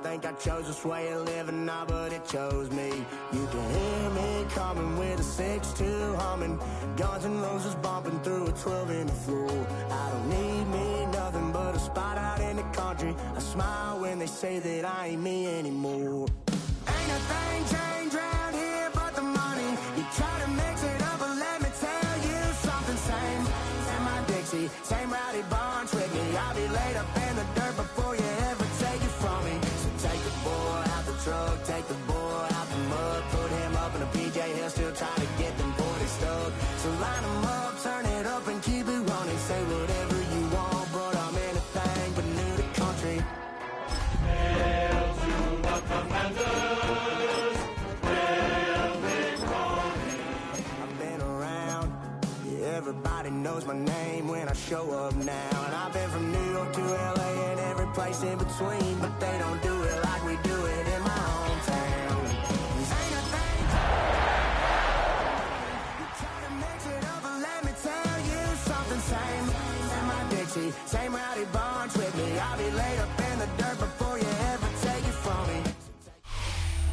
think I chose this way of living now, but it chose me. You can hear me coming with a 6-2 humming, Guns N' Roses bumping through a 12 in the floor. I don't need me nothing but a spot out in the country. I smile when they say that I ain't me anymore. Ain't a thing changed round here but the money. You try to mix it up, but let me tell you something. Same in my Dixie, same rowdy bunch with me. I'll be laid up in the dirt before you ever take it from me. So take the boy out the truck, take the boy out the mud, put him up in a PJ, he'll still try to get them 40 stuck. So line him up, turn it up and keep it running. Say whatever you want, but I'm anything but new to country. Hail to the commanders, hail victory. I've been around, yeah, everybody knows my name when I show up now. And I've been from New York to LA and every place in between, but they don't do it like we do it in my hometown. This ain't a thing. You try to mix it up, but let me tell you something. Same in my Dixie, same rowdy bunch with me. I'll be laid up in the dirt before you ever take it from me.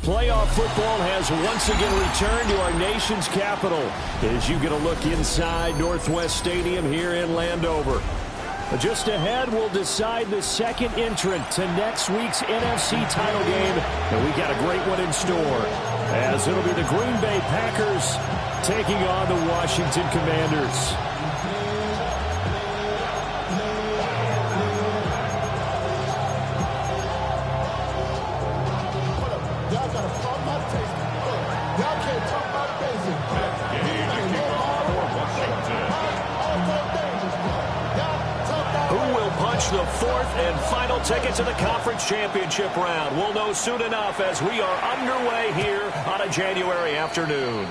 Playoff football has once again returned to our nation's capital as you get a look inside Northwest Stadium here in Landover. Just ahead, we'll decide the second entrant to next week's NFC title game, and we got a great one in store, as it'll be the Green Bay Packers taking on the Washington Commanders. The fourth and final ticket to the conference championship round. We'll know soon enough as we are underway here on a January afternoon.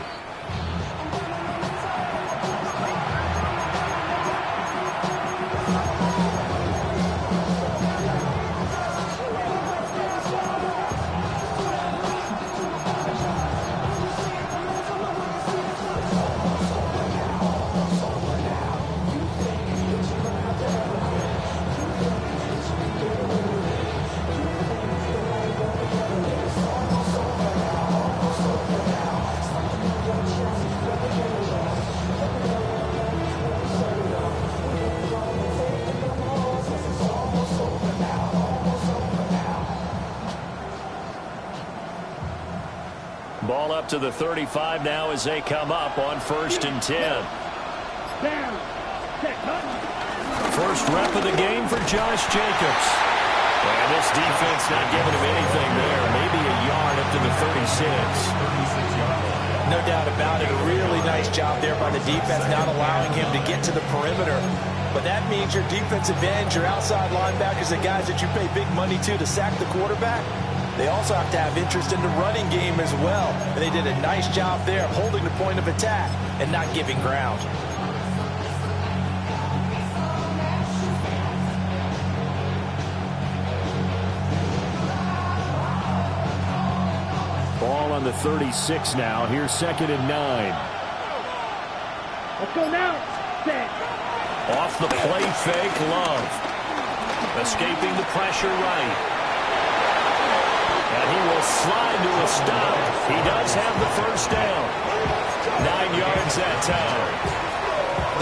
Ball up to the 35 now as they come up on 1st and 10. First rep of the game for Josh Jacobs. And this defense not giving him anything there. Maybe a yard up to the 36. No doubt about it. A really nice job there by the defense, not allowing him to get to the perimeter. But that means your defensive ends, your outside linebackers, the guys that you pay big money to sack the quarterback, they also have to have interest in the running game as well. And they did a nice job there of holding the point of attack and not giving ground. Ball on the 36 now. Here's 2nd and 9. Let's go now. Set. Off the play fake, Love. Escaping the pressure right. And he will slide to a stop. He does have the first down. 9 yards that time.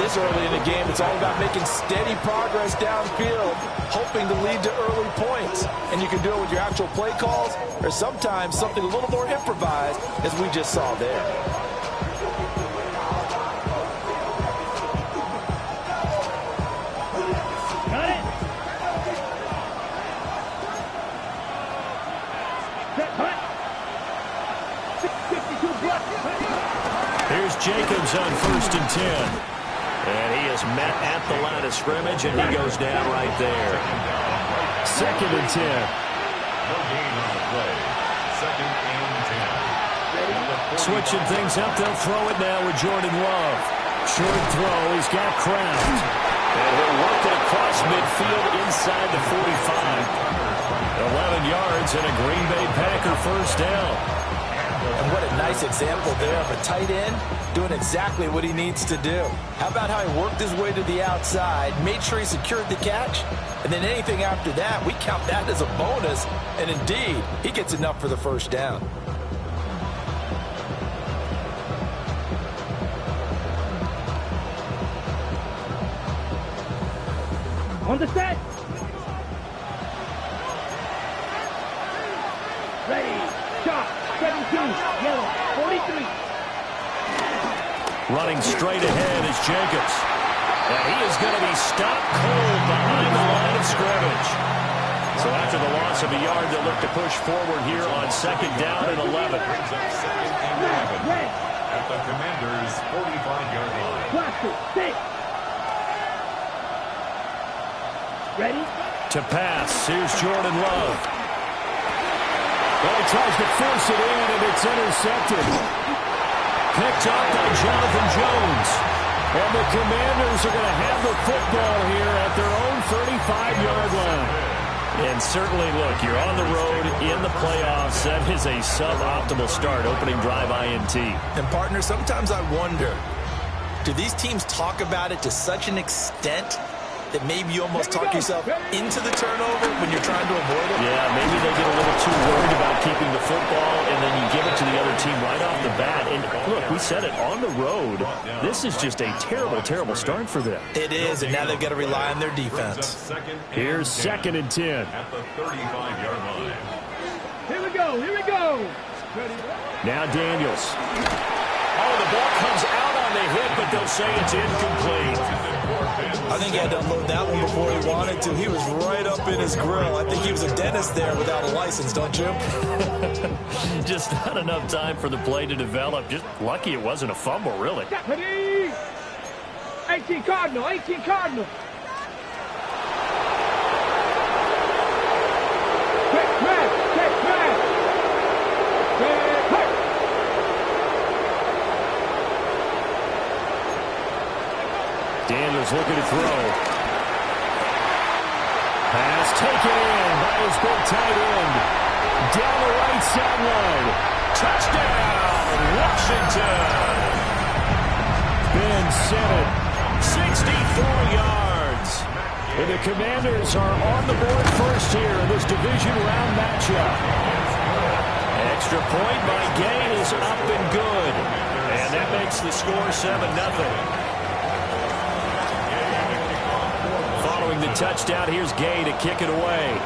This early in the game, it's all about making steady progress downfield, hoping to lead to early points. And you can do it with your actual play calls or sometimes something a little more improvised, as we just saw there. Here's Jacobs on 1st and 10. And he is met at the line of scrimmage, and he goes down right there. 2nd and 10. No gain on the play. 2nd and 10. Switching things up, they'll throw it now with Jordan Love. Short throw, he's got Kraft. And he'll work it across midfield inside the 45. 11 yards and a Green Bay Packer first down. And what a nice example there of a tight end doing exactly what he needs to do. How about how he worked his way to the outside, made sure he secured the catch, and then anything after that, we count that as a bonus. And indeed, he gets enough for the first down. On the set. Ready. Shot. 17. Yellow. 43. Running straight ahead is Jacobs. And he is going to be stopped cold behind the line of scrimmage. So after the loss of a yard, they'll look to push forward here on 2nd down and 11. At the Commanders' 45-yard line. Blaster. 6. Ready? To pass, here's Jordan Love. Well, he tries to force it in, and it's intercepted. Picked up by Jonathan Jones. And the Commanders are going to have the football here at their own 35-yard line. And certainly, look, you're on the road in the playoffs. That is a suboptimal start, opening drive INT. And, partner, sometimes I wonder, do these teams talk about it to such an extent that maybe you almost talk yourself into the turnover when you're trying to avoid it? Yeah, maybe they get a little too worried about keeping the football, and then you give it to the other team right off the bat. And look, we said it, on the road, this is just a terrible, terrible start for them. It is, and now they've got to rely on their defense. Here's 2nd and 10. At the 35-yard line. Here we go. Here we go. Ready? Now Daniels. Oh, the ball comes out on the hit, but they'll say it's incomplete. I think he had to unload that one before he wanted to. He was right up in his grill. I think he was a dentist there without a license, don't you? Just not enough time for the play to develop. Just lucky it wasn't a fumble, really. Ready? 18 Cardinal. 18 Cardinal. Quick pass. Quick pass. Quick pass. Daniels looking to throw. Pass taken in by his big tight end. Down the right sideline. Touchdown, Washington. Ben Simmons, 64 yards. And the Commanders are on the board first here in this division round matchup. Extra point by Gay is up and good. And that makes the score 7-0. Following the touchdown, here's Gay to kick it away.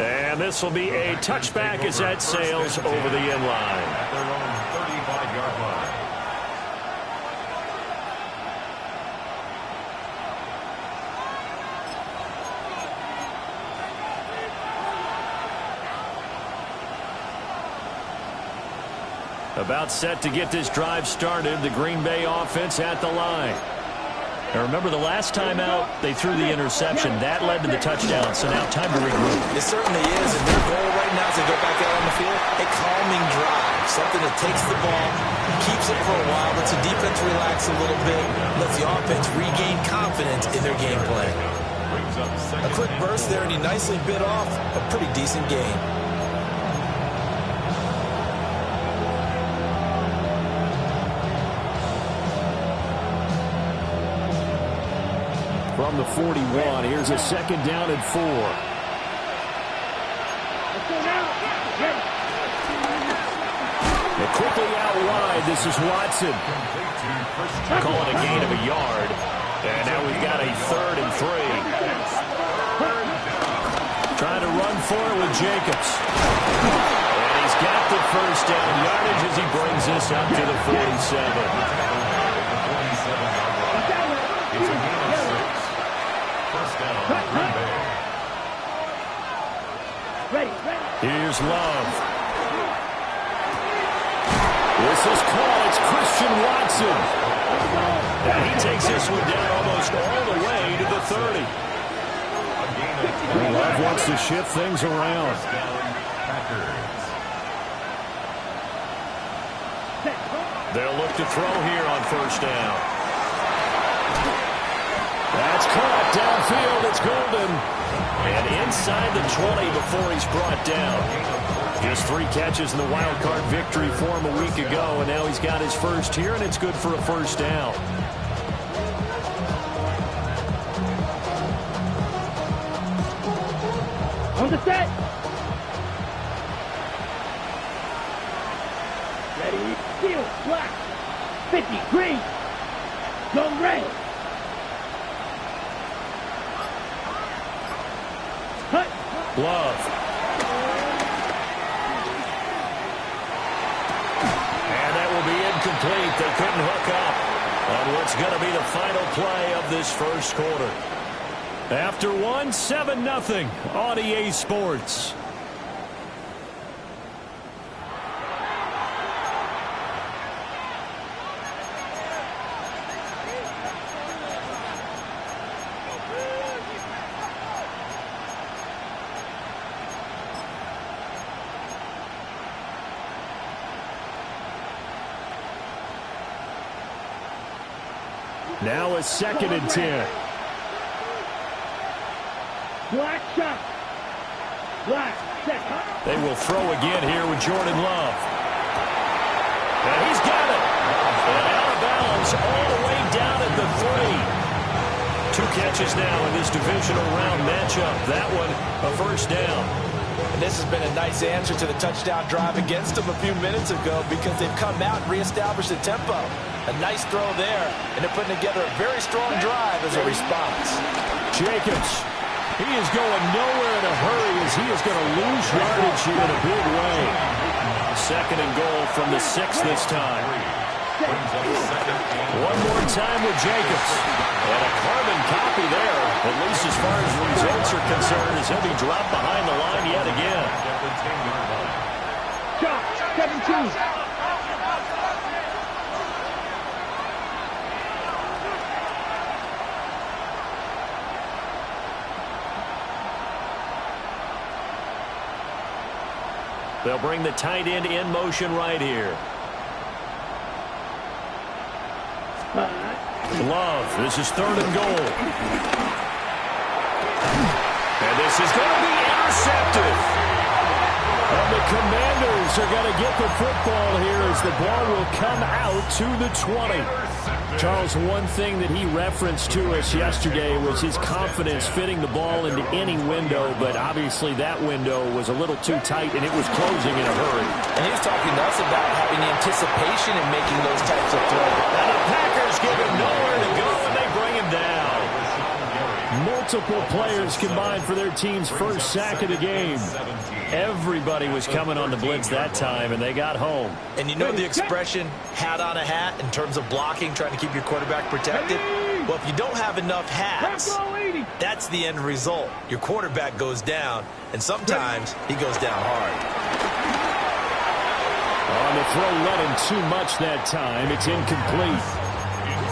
And this will be a touchback as that sails over the end line. At their own 35-yard line. About set to get this drive started, the Green Bay offense at the line. Now remember, the last time out, they threw the interception. That led to the touchdown, so now time to regroup. It certainly is, and their goal right now is to go back out on the field, a calming drive, something that takes the ball, keeps it for a while, lets the defense relax a little bit, lets the offense regain confidence in their game plan. A quick burst there, and he nicely bit off a pretty decent gain. From the 41, here's a 2nd down and 4. Let's go now. Ready? And quickly out wide, this is Watson. Calling a gain of a yard. And now we've got a 3rd and 3. Trying to run for it with Jacobs. And he's got the first down yardage as he brings this up to the 47. Here's Love. This is caught. It's Christian Watson. And he takes this one down almost all the way to the 30. Love wants to shift things around. They'll look to throw here on 1st down. That's caught. downfield. It's Golden. And inside the 20 before he's brought down. Just 3 catches in the wild card victory for him a week ago, and now he's got his first here, and it's good for a first down. On the set. Ready, field, black. 50, green. Zone red. Hut. Love. And that will be incomplete. They couldn't hook up on what's going to be the final play of this first quarter. After 7-0 on EA Sports. Now a 2nd and 10. Black shot. Black, set. They will throw again here with Jordan Love. And he's got it. And out of bounds all the way down at the 3. 2 catches now in this divisional round matchup. That one a first down. And this has been a nice answer to the touchdown drive against them a few minutes ago because they've come out and reestablished the tempo. A nice throw there, and they're putting together a very strong drive as a response. Jacobs, he is going nowhere in a hurry as he is going to lose yardage here in a big way. 2nd and goal from the 6 this time. One more time with Jacobs. And a carbon copy there, at least as far as results are concerned, as he'll be dropped behind the line yet again. Shot, 17. They'll bring the tight end in motion right here. Love, this is 3rd and goal. And this is going to be intercepted. And the Commanders are going to get the football here as the ball will come out to the 20. Charles, one thing that he referenced to us yesterday was his confidence fitting the ball into any window, but obviously that window was a little too tight and it was closing in a hurry. And he was talking to us about having anticipation in making those types of throws. And the Packers give him nowhere to go and they bring him down. Multiple players combined for their team's first sack of the game. Everybody was coming on the blitz that time, and they got home. And you know the expression, hat on a hat, in terms of blocking, trying to keep your quarterback protected? Well, if you don't have enough hats, that's the end result. Your quarterback goes down, and sometimes he goes down hard. On the throw, led him too much that time. It's incomplete.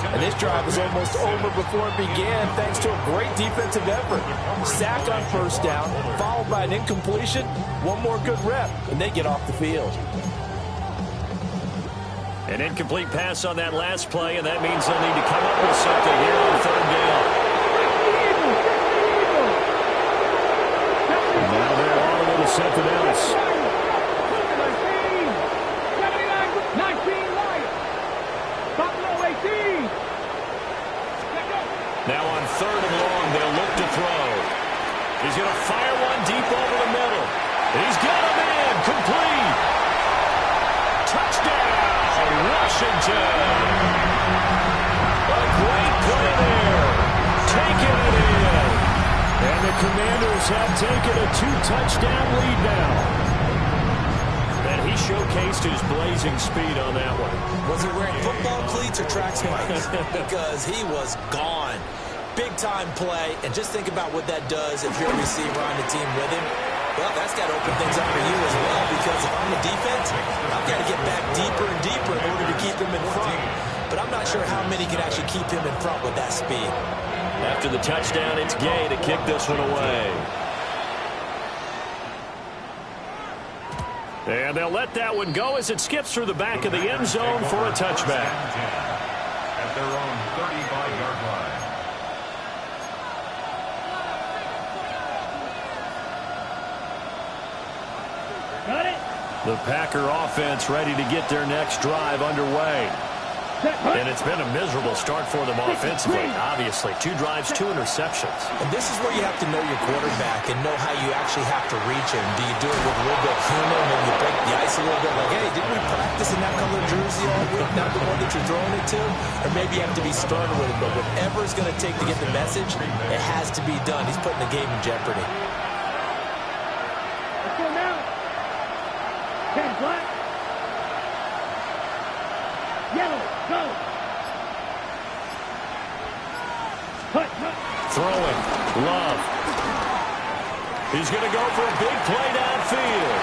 And this drive was almost over before it began thanks to a great defensive effort. Sack on first down, followed by an incompletion. One more good rep, and they get off the field. An incomplete pass on that last play, and that means they'll need to come up with something here on 3rd down. Now they're on a little something else. Now on 3rd and long, they'll look to throw. He's going to fire one deep over the middle. He's got him in. Complete. Touchdown, Washington. A great play there. Taking it in. And the Commanders have taken a 2-touchdown lead now. And he showcased his blazing speed on that one. Was he wearing football cleats or track spikes? Because he was gone. Big-time play, and just think about what that does if you're a receiver on the team with him. Well, that's got to open things up for you as well, because if I'm the defense, I've got to get back deeper and deeper in order to keep him in front. But I'm not sure how many can actually keep him in front with that speed. After the touchdown, it's Gay to kick this one away. And they'll let that one go as it skips through the back of the end zone for a touchback. At their own 35-yard line. The Packer offense ready to get their next drive underway. And it's been a miserable start for them offensively. Obviously, 2 drives, 2 interceptions. And this is where you have to know your quarterback and know how you actually have to reach him. Do you do it with a little bit of humor, maybe you break the ice a little bit, like, hey, didn't we practice in that color jersey all week, not the one that you're throwing it to? Or maybe you have to be stern with him, but whatever it's going to take to get the message, it has to be done. He's putting the game in jeopardy. Let's go now. 10 black. Yellow, go. Hut. Throwing. Love. He's going to go for a big play downfield.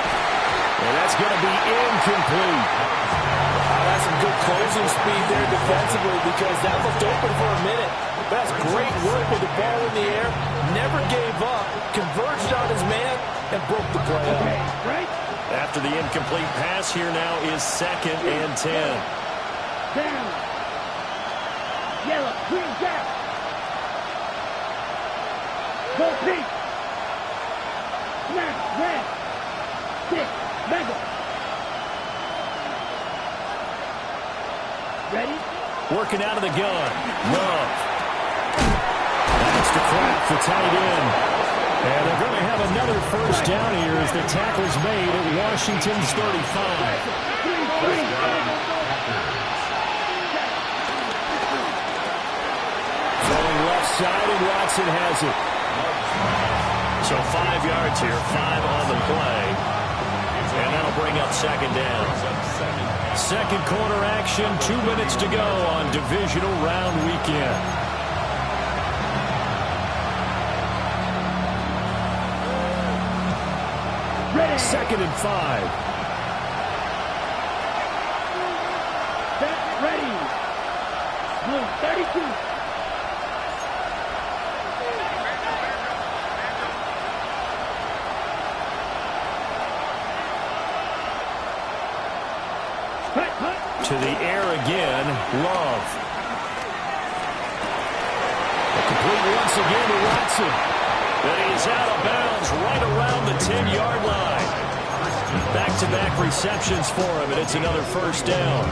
And that's going to be incomplete. That's some good closing speed there defensively because that looked open for a minute. That's great work with the ball in the air. Never gave up. Converged on his man and broke the play up. Okay, right. After the incomplete pass, here now is 2nd and 10. Down. Yellow, green, down. Go pink. Snap, red. 6, mega. Ready? Working out of the gun. Love. That's to Kraft, the tight end. And they're going to have another first down here as the tackle's made at Washington's 35. Side, and Watson has it. So 5 yards here, 5 on the play. And that'll bring up 2nd down. Second quarter action, 2 minutes to go on divisional round weekend. Ready. 2nd and 5. Set, ready. Blue, 32. To the air again, Love. A complete once again to Watson. But he's out of bounds right around the 10-yard line. Back-to-back receptions for him, and it's another first down.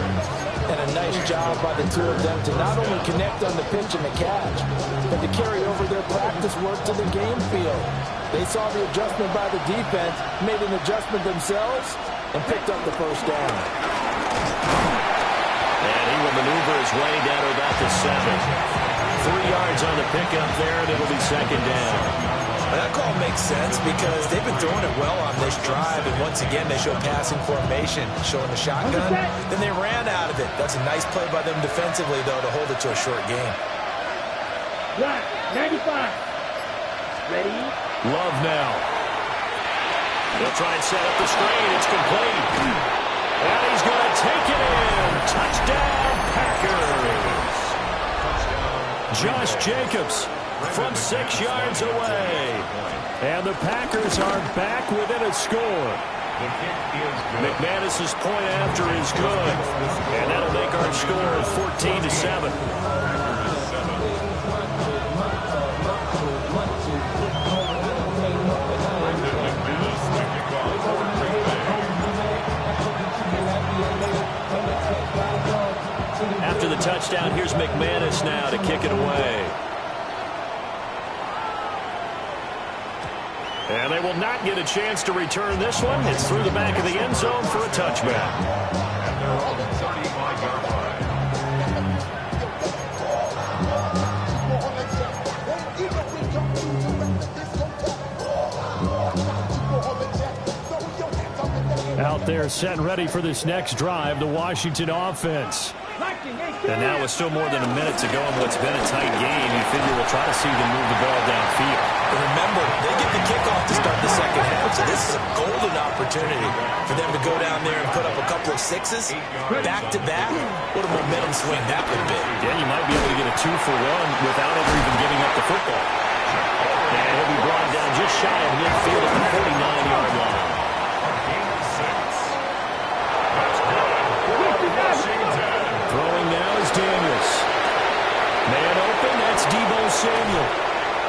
And a nice job by the 2 of them to not only connect on the pitch and the catch, but to carry over their practice work to the game field. They saw the adjustment by the defense, made an adjustment themselves, and picked up the first down. And he will maneuver his way down to about the 7. 3 yards on the pickup there, and it'll be 2nd down. And that call makes sense because they've been throwing it well on this drive, and once again they show passing formation, showing the shotgun. Then they ran out of it. That's a nice play by them defensively, though, to hold it to a short game. Black, 95. Ready? Love now. They'll try and set up the screen. It's complete. And he's going to take it in. Touchdown, Packers. Josh Jacobs from 6 yards away. And the Packers are back within a score. McManus's point after is good. And that'll make our score 14-7. After the touchdown, here's McManus now to kick it away. And they will not get a chance to return this one. It's through the back of the end zone for a touchback. And they're on the 35-yard line. Out there set and ready for this next drive, the Washington offense. And now with still more than a minute to go in what's been a tight game, you figure we'll try to see them move the ball downfield. But remember, they get the kickoff to start the second half, so this is a golden opportunity for them to go down there and put up a couple of 6s back-to-back. What a momentum swing that would be. Yeah, you might be able to get a 2-for-1 without ever even giving up the football. And he'll be brought down just shy of midfield at the 49-yard line. Throwing now is Daniels. Man open, that's Deebo Samuel.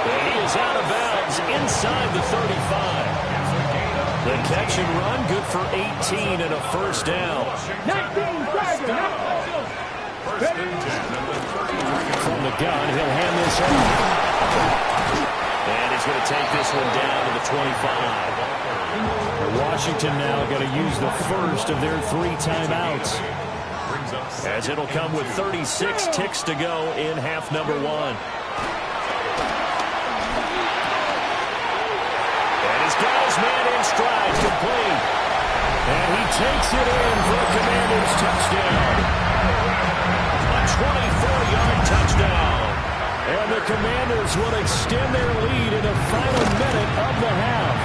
And he is out of bounds inside the 35. The catch and run, good for 18 and a first down. 19, Tiger. First and 10 at the 33. From the gun, he'll hand this off. And he's going to take this one down to the 25. Washington now going to use the first of their 3 timeouts, as it'll come with 36 ticks to go in half number 1. And he's got his man in stride, complete. And he takes it in for a Commanders touchdown. A 24-yard touchdown. And the Commanders will extend their lead in the final minute of the half.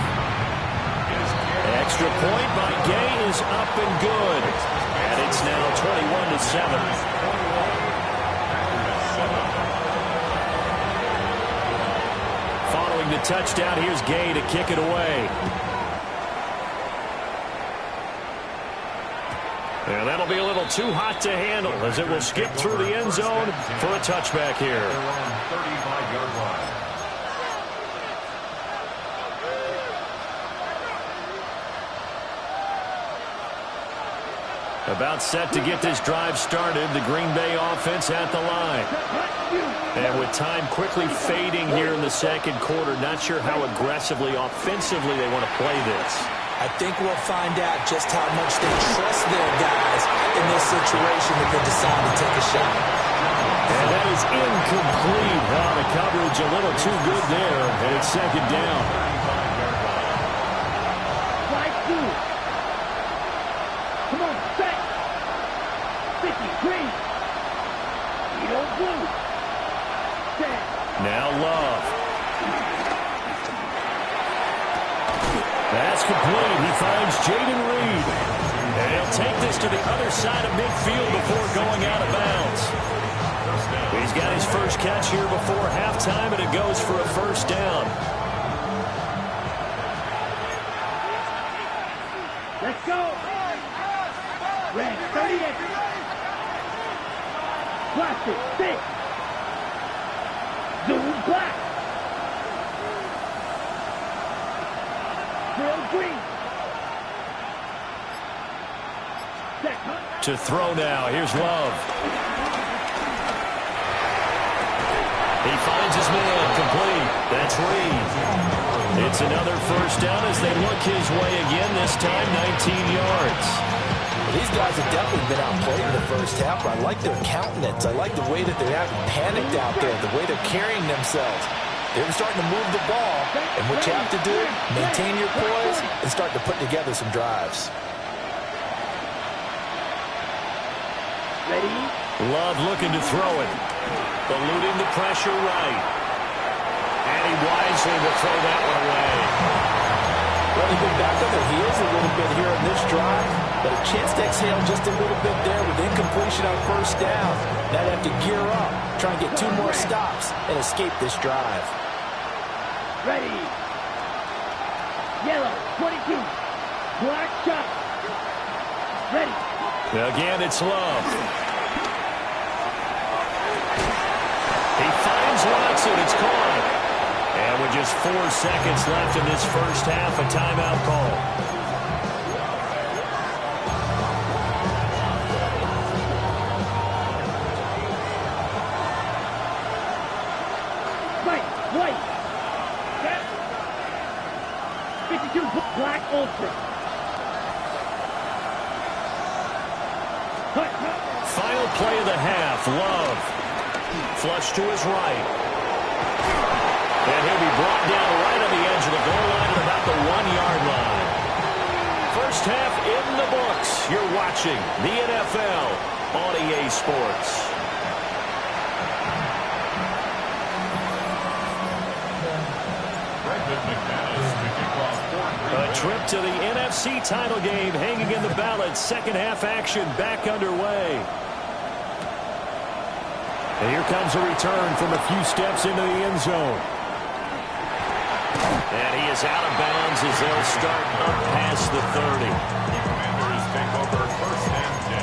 Extra point by Gay is up and good. And it's now 21-7. Following the touchdown, here's Gay to kick it away. And that'll be a little too hot to handle, as it will skip through the end zone for a touchback here. They're on 35-yard line. About set to get this drive started, the Green Bay offense at the line. And with time quickly fading here in the second quarter, not sure how aggressively, offensively they want to play this. I think we'll find out just how much they trust their guys in this situation if they decide to take a shot. And that is incomplete. Oh, the coverage a little too good there, and it's second down. Slide 2. Come on, set. 53. Edo blue. Set. Now Love. That's complete. He finds Jaden Reed. And he'll take this to the other side of midfield before going out of bounds. He's got his first catch here before halftime, and it goes for a first down. Let's go. Red 38. Plastic 6. Zoom black. Drill green. Set hunt. To throw now. Here's Love. He finds his man, complete. That's Reed. It's another first down as they look his way again, this time 19 yards. These guys have definitely been outplayed in the first half, but I like their countenance. I like the way that they're having panicked out there, the way they're carrying themselves. They're starting to move the ball, and what you have to do, maintain your poise and start to put together some drives. Ready? Love looking to throw it. Eluding the pressure right. And he wisely will throw that one away. Well, they've been back on their heels a little bit here on this drive, but a chance to exhale just a little bit there with incompletion on first down. Now they have to gear up, try and get 2 more stops and escape this drive. Ready. Yellow 22. Black shot. Ready. Again, it's Love. He finds Watson. It's caught. And with just 4 seconds left in this first half, a timeout call. Right. White. Set. 52. Black ultra. Hut, hut. Final play of the half. Love. Flush to his right. And he'll be brought down right on the edge of the goal line at about the 1-yard line. First half in the books. You're watching the NFL on EA Sports. A trip to the NFC title game hanging in the balance. Second half action back underway. And here comes a return from a few steps into the end zone. And he is out of bounds as they'll start up past the 30. Commanders take over first and 10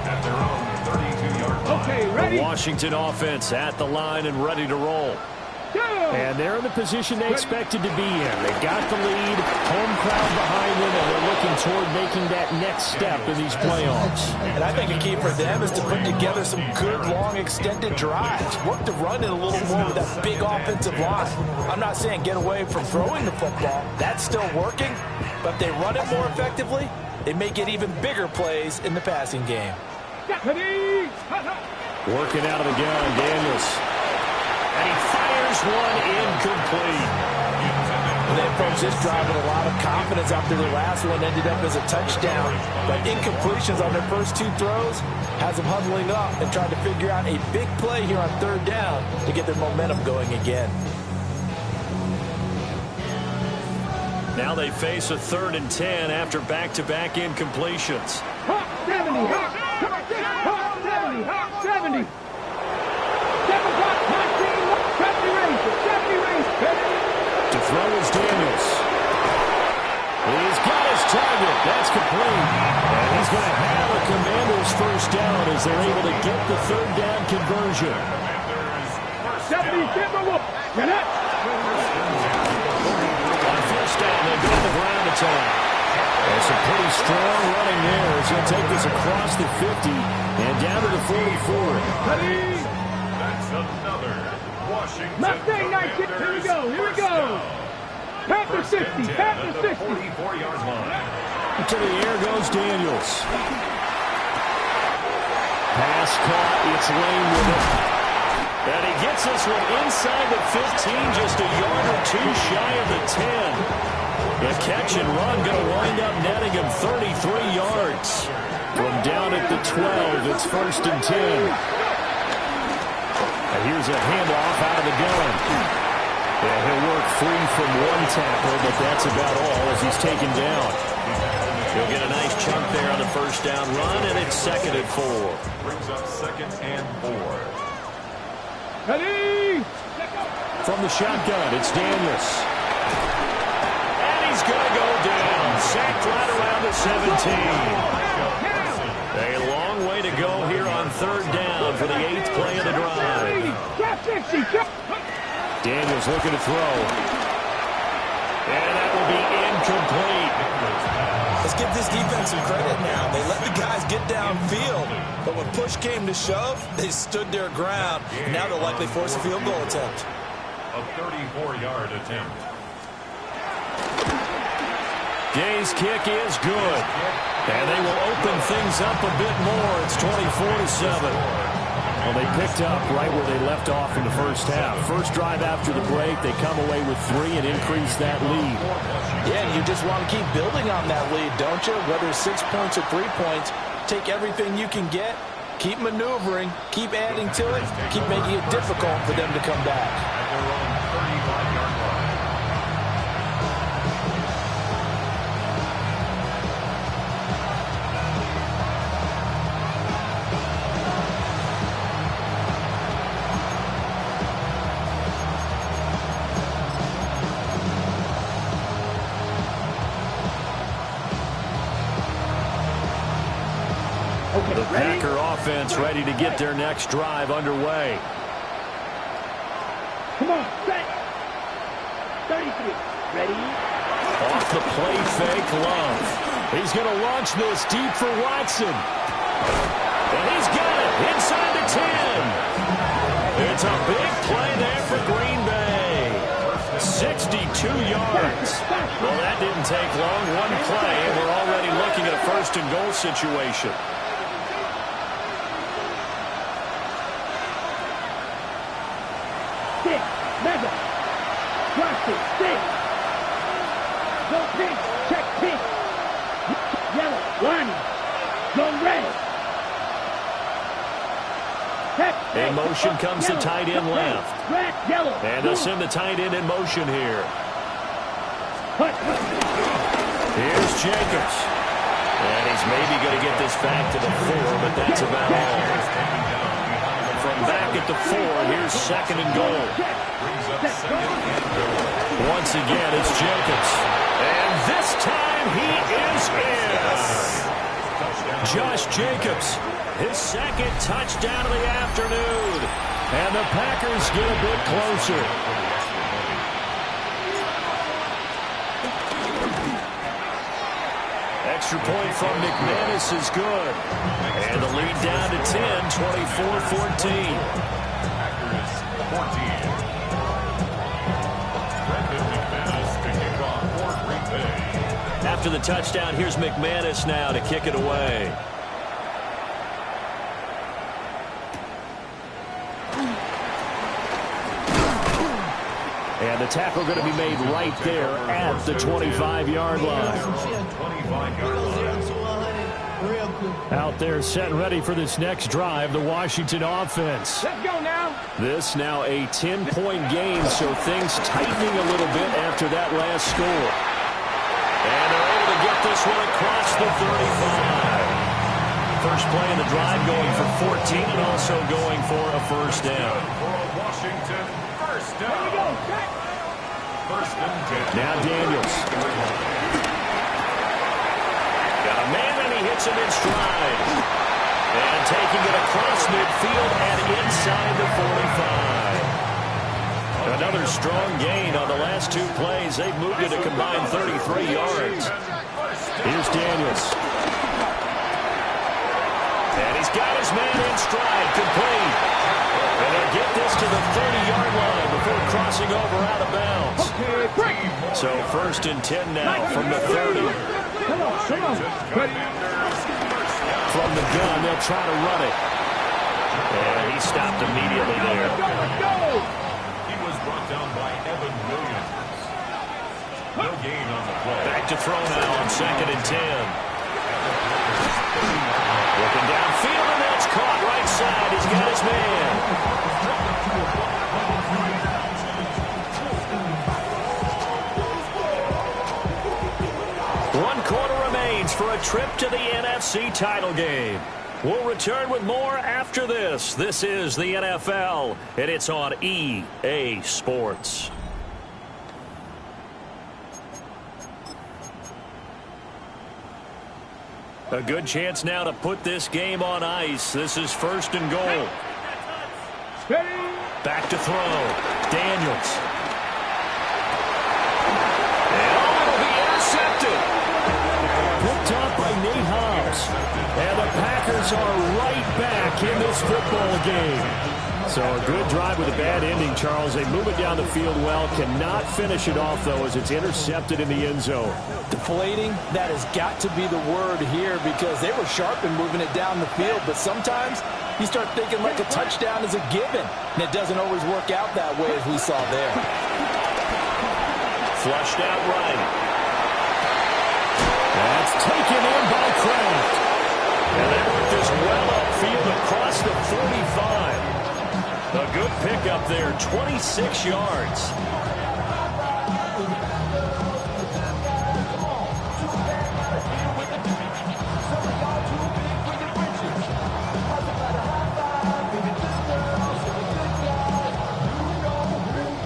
at their own 32-yard line. Okay, ready. The Washington offense at the line and ready to roll. And they're in the position they expected to be in. They got the lead, home crowd behind them, and they're looking toward making that next step in these playoffs. And I think the key for them is to put together some good, long, extended drives. Work the run in a little more with that big offensive line. I'm not saying get away from throwing the football. That's still working. But if they run it more effectively, they may get even bigger plays in the passing game. Working out of the gun, Daniels. And he fires one incomplete. They approached this drive with a lot of confidence after their last one ended up as a touchdown. But incompletions on their first two throws has them huddling up and trying to figure out a big play here on third down to get their momentum going again. Now they face a 3rd and 10 after back-to-back incompletions. 70. 70. 7 o'clock, 70 range. To throw is Daniels. He's got his target. That's complete. And he's going to have a Commanders first down as they're able to get the 3rd down conversion. 70, Connect. On first down, they go to the ground attack. There's some pretty strong running there as he'll take this across the 50 and down to the 44. That's another Washington. Mustang 19. Here we go. Panther 60. Panther 60. 44-yard line. To the air goes Daniels. Pass caught. It's Lane with it. And he gets this one inside the 15, just a yard or two shy of the 10. The catch and run going to wind up netting him 33 yards. From down at the 12, it's 1st and 10. And here's a handoff out of the gun. And he'll work free from one tackle, but that's about all as he's taken down. He'll get a nice chunk there on the first down run, and it's 2nd and 4. Brings up 2nd and 4. Ready? From the shotgun, it's Daniels. And he's going to go down. Sacked right around the 17. A long way to go here on 3rd down for the 8th play of the drive. Daniels looking to throw. And that will be incomplete. Let's give this defense some credit now. They let the guys get downfield, but when push came to shove, they stood their ground. And now they'll likely force a field goal attempt. A 34-yard attempt. Gay's kick is good. And they will open things up a bit more. It's 24-7. Well, they picked up right where they left off in the first half. First drive after the break, they come away with 3 and increase that lead. Yeah, and you just want to keep building on that lead, don't you? Whether it's 6 points or 3 points, take everything you can get, keep maneuvering, keep adding to it, keep making it difficult for them to come back. At their own 35-yard line. The Packer offense ready to get their next drive underway. Come on, set. 33. Ready? Off the play fake, Love. He's going to launch this deep for Watson. And he's got it inside the 10. It's a big play there for Green Bay. 62 yards. Well, that didn't take long. One play, and we're already looking at a 1st and goal situation. Six. Mega. Watch it. 6. Go pink. Check pink. Yellow. One. Go red. In motion comes the tight end left. Red, yellow. And they'll send the tight end in motion here. Here's Jacobs. And he's maybe going to get this back to the 4, but that's about all. From back at the 4, here's 2nd and goal. Once again, it's Jacobs. And this time he is in. Josh Jacobs, his 2nd touchdown of the afternoon. And the Packers get a bit closer. Extra point from McManus is good. And the lead down to 10, 24-14. Packers 14. After the touchdown, here's McManus now to kick it away. And the tackle going to be made right there at the 25-yard line. Out there set and ready for this next drive, the Washington offense. Let's go now. This now a 10-point game, so things tightening a little bit after that last score. And they're able to get this one across the 35. First play of the drive going for 14 and also going for a first down. Washington, first down. Here we go. Check. First and 10. Now Daniels. Got a man and he hits him in stride. And taking it across midfield and inside the 45. Another strong gain on the last two plays. They've moved it a combined 33 yards. Here's Daniels. And he's got his man in stride, complete. And they'll get this to the 30-yard line before crossing over out of bounds. So first and 10 now from the 30. Come on. From the gun, they'll try to run it. And he stopped immediately there. Let's go. He was brought down by Evan Williams. No gain on the play. Back to throw now on second and 10. Looking downfield, and that's caught right side. He's got his man. One quarter remains for a trip to the NFC title game. We'll return with more after this. This is the NFL, and it's on EA Sports. A good chance now to put this game on ice. This is first and goal. Back to throw. Daniels. And it'll be intercepted. Picked up by Nate Hobbs. And the Packers are right back in this football game. So a good drive with a bad ending, Charles. They move it down the field well. Cannot finish it off, though, as it's intercepted in the end zone. Deflating, that has got to be the word here because they were sharp in moving it down the field. But sometimes you start thinking like a touchdown is a given. And it doesn't always work out that way as we saw there. Flushed out right. That's taken in by Kraft. And they work this well upfield across the 45. A good pickup there, 26 yards.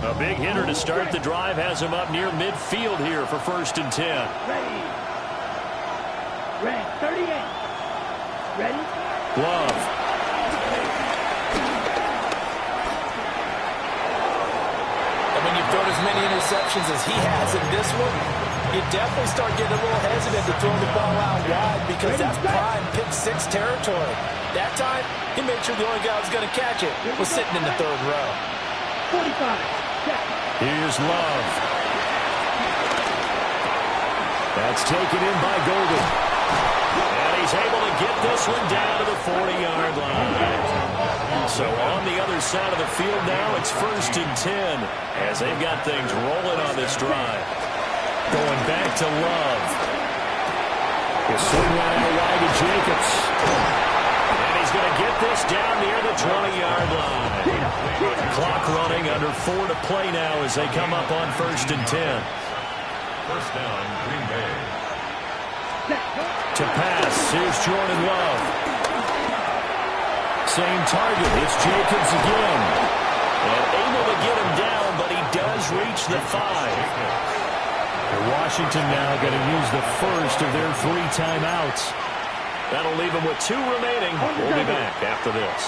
A big hitter to start the drive has him up near midfield here for first and 10. Ready. 38. Ready? Love. When you've thrown as many interceptions as he has in this one, you definitely start getting a little hesitant to throw the ball out wide because that's prime pick-6 territory. That time, he made sure the only guy who was going to catch it was sitting in the third row. 45. Check. Here's Love. That's taken in by Golden. And he's able to get this one down to the 40-yard line. So on the other side of the field now, it's first and 10 as they've got things rolling on this drive. Going back to Love. He'll swing that out wide to Jacobs. And he's going to get this down near the 20-yard line. Clock running, under 4 to play now as they come up on first and 10. First down, Green Bay. To pass, here's Jordan Love. Same target, it's Jacobs again. And able to get him down, but he does reach the 5. Washington now going to use the first of their 3 timeouts. That'll leave them with 2 remaining. We'll be back after this.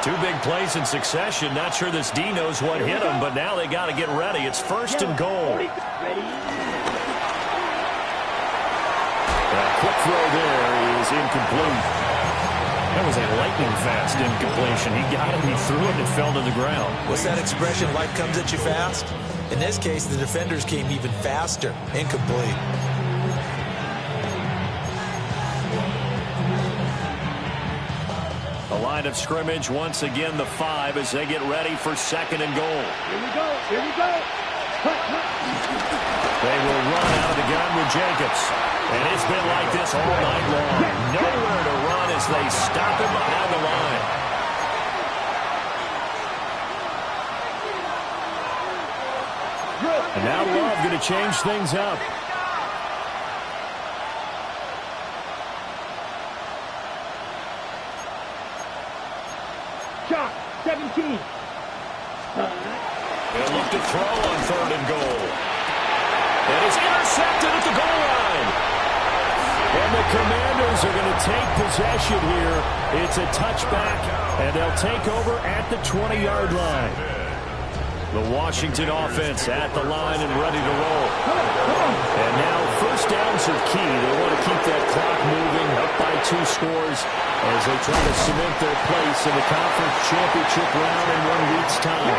Two big plays in succession. Not sure this D knows what hit him, but now they got to get ready. It's first and goal. That quick throw there is incomplete. That was a lightning-fast incompletion. He got it, he threw it, and it fell to the ground. What's that expression, life comes at you fast? In this case, the defenders came even faster. Incomplete. The line of scrimmage, once again, the 5 as they get ready for second and goal. Here we go. Here we go. They will run out of the gun with Jacobs. And it's been like this all night long. Nowhere to run as they stop him behind the line. And now Love going to change things up. Shot, 17. They'll look to throw on third and goal. It is intercepted at the goal line. And the Commanders are going to take possession here. It's a touchback, and they'll take over at the 20-yard line. The Washington offense at the line and ready to roll. And now first downs are key. They want to keep that clock moving, up by 2 scores as they try to cement their place in the conference championship round in 1 week's time.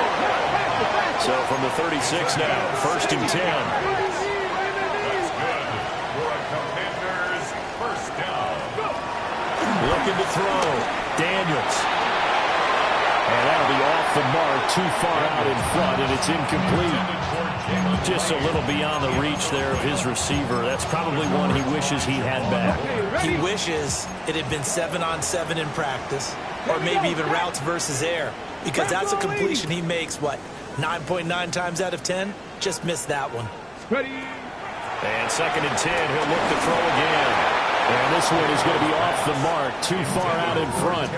So from the 36 now, first and 10. Looking to throw. Daniels. And that'll be off the mark, too far out in front, and it's incomplete. Just a little beyond the reach there of his receiver. That's probably one he wishes he had back. He wishes it had been 7-on-7 in practice, or maybe even routes versus air, because that's a completion he makes, what, 9.9 times out of 10? Just missed that one. Ready. And second and 10, he'll look to throw again. And this one is going to be off the mark, too far out in front.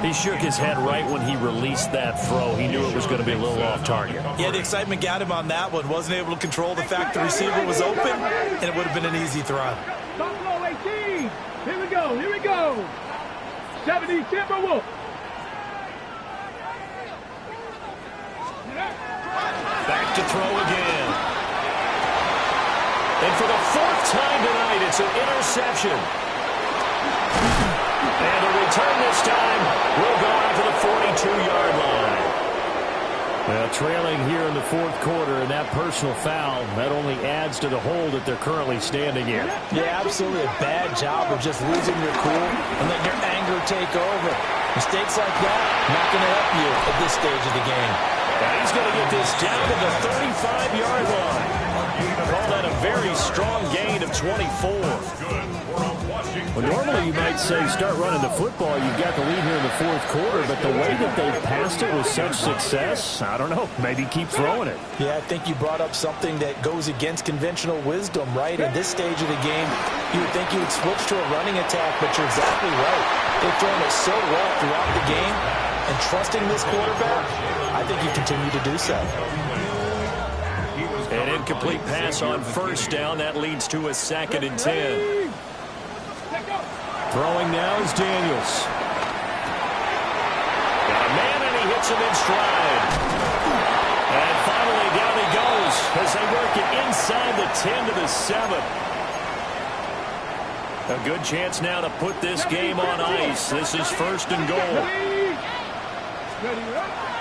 He shook his head right when he released that throw. He knew it was going to be a little off target. Yeah, the excitement got him on that one. Wasn't able to control the fact the receiver was open, and it would have been an easy throw. Buffalo 18. Here we go. Here we go. 70 Timberwolves. Back to throw again. And for the 4th time tonight, it's an interception. And the return this time will go out to the 42-yard line. Well, trailing here in the 4th quarter, and that personal foul, that only adds to the hole that they're currently standing in. Yeah, absolutely a bad job of just losing your cool and letting your anger take over. Mistakes like that, not going to help you at this stage of the game. And he's going to get this down to the 35-yard line. Call that a very strong gain of 24. Well, normally you might say start running the football. You've got the lead here in the 4th quarter, but the way that they've passed it with such success, I don't know, maybe keep throwing it. Yeah, I think you brought up something that goes against conventional wisdom, right? At this stage of the game, you would think you would switch to a running attack, but you're exactly right. They've thrown it so well throughout the game, and trusting this quarterback, I think you continue to do so. An incomplete pass on first down. That leads to a 2nd and 10. Throwing now is Daniels. Got a man, and he hits him in stride. And finally, down he goes as they work it inside the 10 to the 7. A good chance now to put this game on ice. This is first and goal.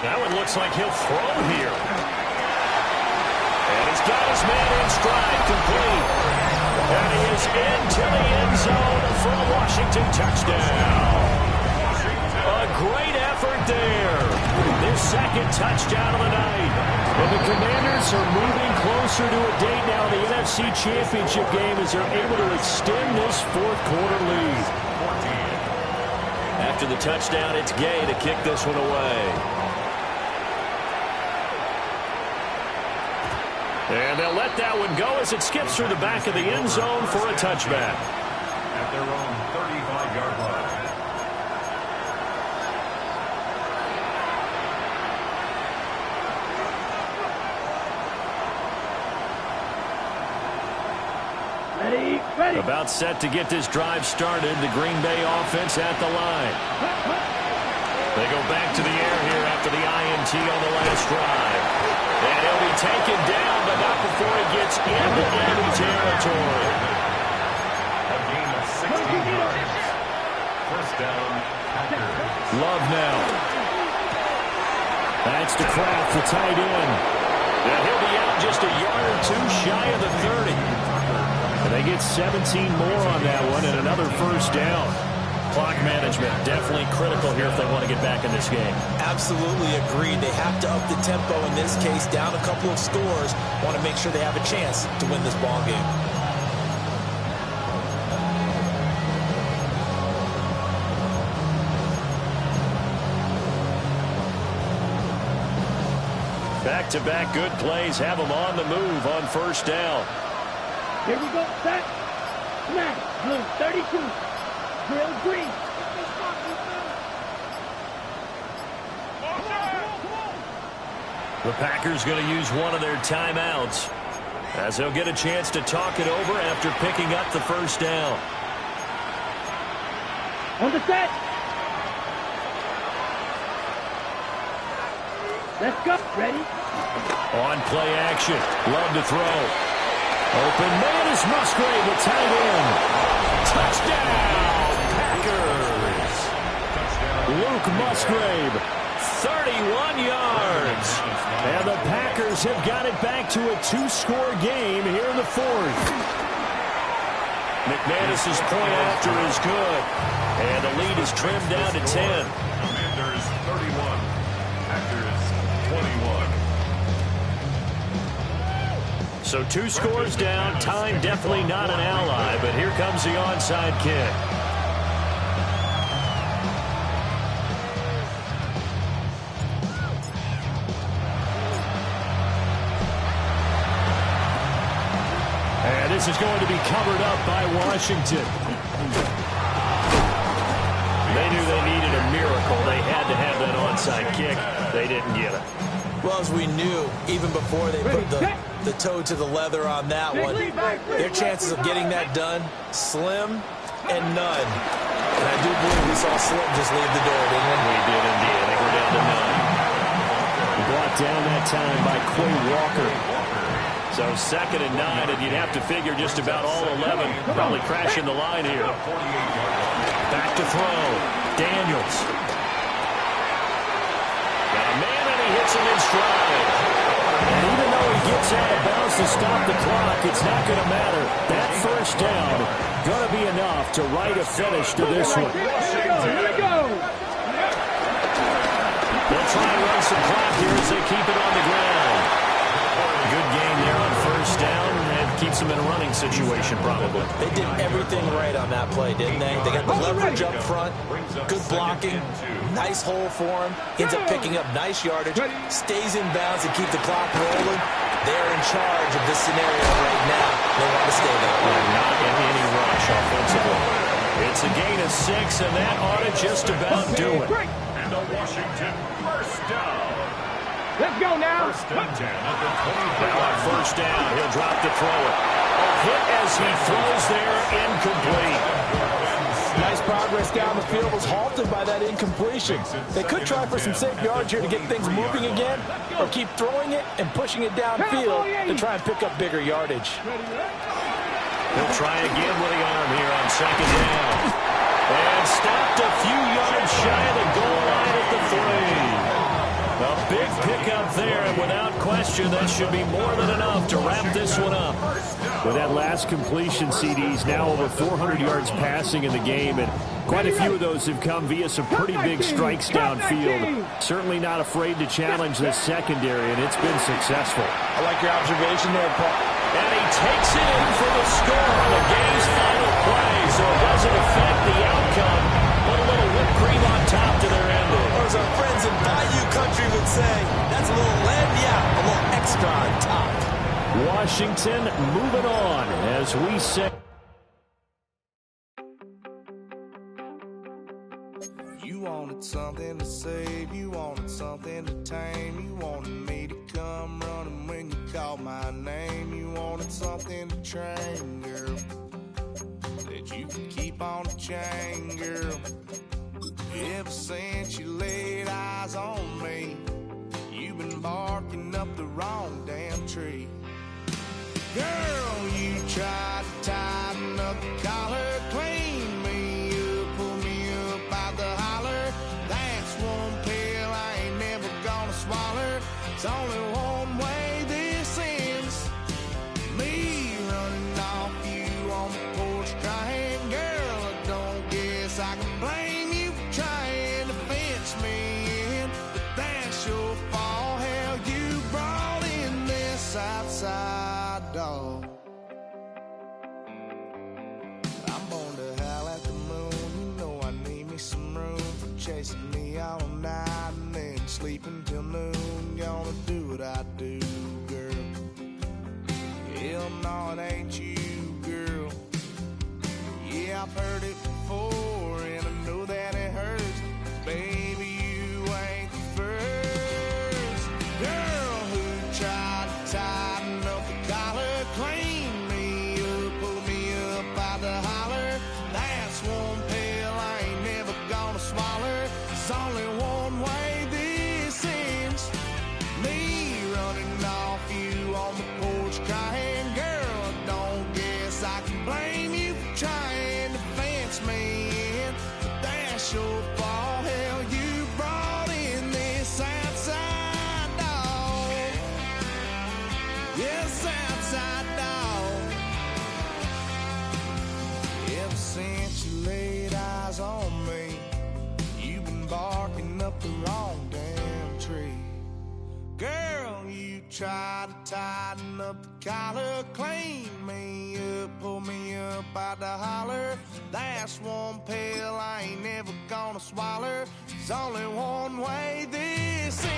That one looks like he'll throw here. And he's got his man in stride, complete. And he is into the end zone for a Washington touchdown. A great effort there. Their 2nd touchdown of the night. And the Commanders are moving closer to a date now in the NFC Championship game as they're able to extend this 4th quarter lead. After the touchdown, it's Gay to kick this one away. And they'll let that one go as it skips through the back of the end zone for a touchback. At their own 35-yard line. Ready, ready. About set to get this drive started. The Green Bay offense at the line. They go back to the air here after the INT on the last drive. And he'll be taken down, but not before he gets into enemy territory. A gain of 16 yards. First down, Packers. Love now. That's to Kraft, the tight end. And he'll be out just a yard or two shy of the 30. And they get 17 more on that one and another first down. Clock management definitely critical here if they want to get back in this game. Absolutely agreed. They have to up the tempo in this case, down a couple of scores. Want to make sure they have a chance to win this ball game. Back-to-back good plays have them on the move on first down. Here we go. Set. Smash. Blue 32. Drill green. The Packers going to use one of their timeouts as they'll get a chance to talk it over after picking up the first down. On the set. Let's go. Ready? On play action. Love to throw. Open man is Musgrave, the tight end. Touchdown, Packers. Luke Musgrave, 31 yards. And the Packers have got it back to a 2-score game here in the fourth. McManus's point after is good. And the lead is trimmed down to 10. Commanders 31. Packers 21. So 2 scores down. Time definitely not an ally, but here comes the onside kick. And this is going to be covered up by Washington. They knew they needed a miracle. They had to have that onside kick. They didn't get it. Well, as we knew, even before they put the toe to the leather on that one, their chances of getting that done, slim and none. And I do believe we saw Slim just leave the door, didn't we? We did indeed. I think we're down to 9. Brought down that time by Quay Walker. So 2nd and 9, and you'd have to figure just about all 11 probably crashing the line here. Back to throw. Daniels. Got a man, and he hits him in stride. And even though he gets out of bounds to stop the clock, it's not going to matter. That first down going to be enough to write a finish to this one. Here we go. They'll try and run some clock here as they keep it on the ground. Good game there on first down, and keeps them in a running situation probably. They did everything right on that play, didn't they? They got the leverage up front, good blocking, nice hole for him, ends up picking up nice yardage, stays in bounds and keep the clock rolling. They're in charge of this scenario right now. They want to stay there. They're not in any rush offensively. It's a gain of 6, and that ought to just about do it. And a Washington first down. Let's go now. First and 10 at the 20. Now on first down, he'll drop to throw it. A hit as he throws there, incomplete. Nice progress down the field, was halted by that incompletion. They could try for some safe yards here to get things moving again, or keep throwing it and pushing it downfield to try and pick up bigger yardage. He'll try again with the arm here on 2nd down. And stopped a few yards shy of the goal line at the 3. A big pickup there, and without question, that should be more than enough to wrap this one up. With that last completion, CD's now over 400 yards passing in the game, and quite a few of those have come via some pretty big strikes downfield. Certainly not afraid to challenge the secondary, and it's been successful. I like your observation there, Paul. And he takes it in for the score on the game's final play, so it doesn't affect the outcome. Put a little whipped cream on top to their ending. Or as our friends in Bayou Country would say, that's a little a little extra on top. Washington moving on as we say. You wanted something to save, you wanted something to tame, you wanted me to come running when you called my name, you wanted something to train, girl, that you could keep on the chain, girl. Ever since you laid barking up the wrong damn tree. Girl, you tried to tighten up the collar, clean me up, pull me up out the holler. That's one pill I ain't never gonna swallow. It's only one way this ends. Me running off you on the porch crying. Girl, I don't guess I can blame you for trying to fence me in, but that's your fault. Hell, you brought in this outside dog. I'm born to howl at the moon. You know I need me some room for chasing me all night and then sleeping till noon. Gonna do what I do, girl. Hell no, it ain't you, girl. Yeah, I've heard it before, and I know that it hurts. Baby, you ain't the first girl who tried to tighten up the collar, clean me up, pull me up out the holler. That's one pill I ain't never gonna swallow. It's only one way this ends. Me running off you on the porch crying. Girl, I don't guess I can blame you for trying to fence me in, but that's your fault. Hell, you brought in this outside dog. Yes, outside dog. Ever since you laid eyes on me, you've been barking up the wrong damn tree. Girl, you tried to tighten up the collar, clean me up, pull me up out the holler. That's one pill I ain't never gonna swallow. There's only one way this ends.